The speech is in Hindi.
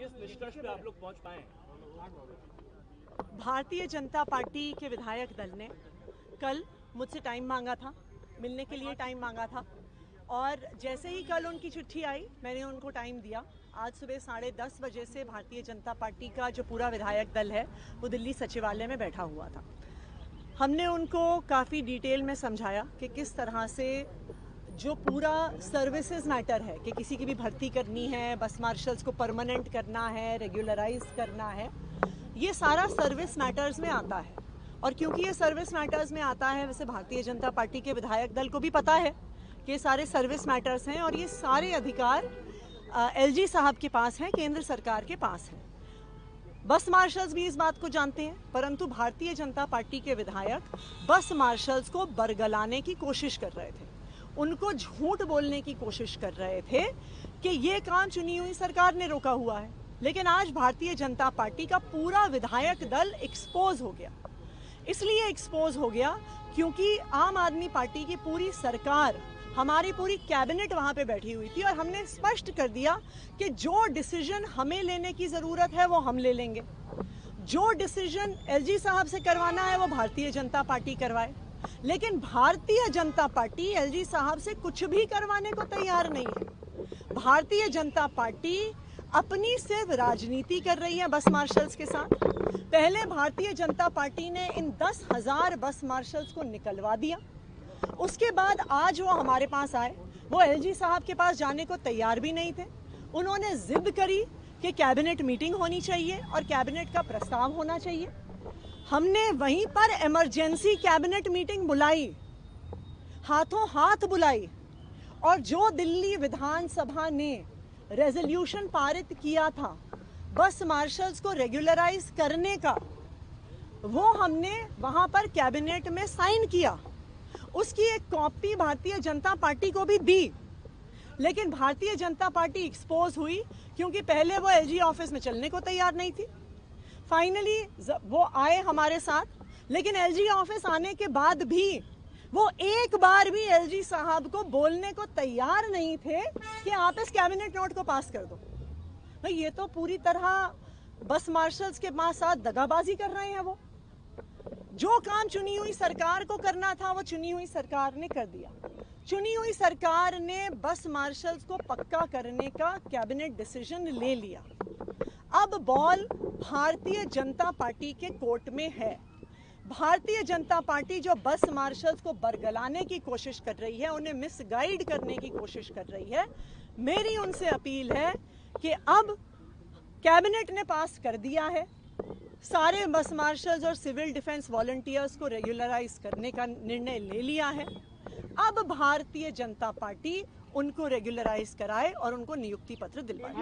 किस निष्कर्ष पे आप लोग पहुंच पाए? भारतीय जनता पार्टी के विधायक दल ने कल मुझसे टाइम मांगा था, मिलने के लिए टाइम मांगा था, और जैसे ही कल उनकी चिट्ठी आई मैंने उनको टाइम दिया। आज सुबह 10:30 बजे से भारतीय जनता पार्टी का जो पूरा विधायक दल है वो दिल्ली सचिवालय में बैठा हुआ था। हमने उनको काफ़ी डिटेल में समझाया कि किस तरह से जो पूरा सर्विसेज मैटर है कि किसी की भी भर्ती करनी है, बस मार्शल्स को परमानेंट करना है, रेगुलराइज करना है, ये सारा सर्विस मैटर्स में आता है। और क्योंकि ये सर्विस मैटर्स में आता है, वैसे भारतीय जनता पार्टी के विधायक दल को भी पता है कि ये सारे सर्विस मैटर्स हैं और ये सारे अधिकार एलजी साहब के पास हैं, केंद्र सरकार के पास हैं। बस मार्शल्स भी इस बात को जानते हैं, परंतु भारतीय जनता पार्टी के विधायक बस मार्शल्स को बरगलाने की कोशिश कर रहे थे, उनको झूठ बोलने की कोशिश कर रहे थे कि ये काम चुनी हुई सरकार ने रोका हुआ है। लेकिन आज भारतीय जनता पार्टी का पूरा विधायक दल एक्सपोज हो गया। इसलिए एक्सपोज हो गया क्योंकि आम आदमी पार्टी की पूरी सरकार, हमारी पूरी कैबिनेट वहां पे बैठी हुई थी और हमने स्पष्ट कर दिया कि जो डिसीजन हमें लेने की जरूरत है वो हम ले लेंगे, जो डिसीजन एलजी साहब से करवाना है वो भारतीय जनता पार्टी करवाए। लेकिन भारतीय जनता पार्टी एलजी साहब से कुछ भी करवाने को तैयार नहीं है। भारतीय जनता पार्टी अपनी सिर्फ राजनीति कर रही है बस मार्शल्स के साथ। पहले भारतीय जनता पार्टी ने इन 10,000 बस मार्शल्स को निकलवा दिया, उसके बाद आज वो हमारे पास आए, वो एलजी साहब के पास जाने को तैयार भी नहीं थे। उन्होंने जिद करी कि कैबिनेट मीटिंग होनी चाहिए और कैबिनेट का प्रस्ताव होना चाहिए। हमने वहीं पर इमरजेंसी कैबिनेट मीटिंग बुलाई, हाथों हाथ बुलाई, और जो दिल्ली विधानसभा ने रेजोल्यूशन पारित किया था बस मार्शल्स को रेगुलराइज करने का, वो हमने वहां पर कैबिनेट में साइन किया। उसकी एक कॉपी भारतीय जनता पार्टी को भी दी, लेकिन भारतीय जनता पार्टी एक्सपोज हुई क्योंकि पहले वो एलजी ऑफिस में चलने को तैयार नहीं थी। फाइनली वो आए हमारे साथ, लेकिन एलजी ऑफिस आने के बाद भी वो एक बार भी एलजी साहब को बोलने को तैयार नहीं थे कि आप इस कैबिनेट नोट को पास कर दो। भाई ये तो पूरी तरह बस मार्शल्स के साथ दगाबाजी कर रहे हैं। वो जो काम चुनी हुई सरकार को करना था वो चुनी हुई सरकार ने कर दिया। चुनी हुई सरकार ने बस मार्शल्स को पक्का करने का कैबिनेट डिसीजन ले लिया। अब बॉल भारतीय जनता पार्टी के कोर्ट में है। भारतीय जनता पार्टी जो बस मार्शल्स को बरगलाने की कोशिश कर रही है, उन्हें मिसगाइड करने की कोशिश कर रही है, मेरी उनसे अपील है कि अब कैबिनेट ने पास कर दिया है, सारे बस मार्शल्स और सिविल डिफेंस वॉलंटियर्स को रेगुलराइज करने का निर्णय ले लिया है। अब भारतीय जनता पार्टी उनको रेगुलराइज कराए और उनको नियुक्ति पत्र दिलवाए।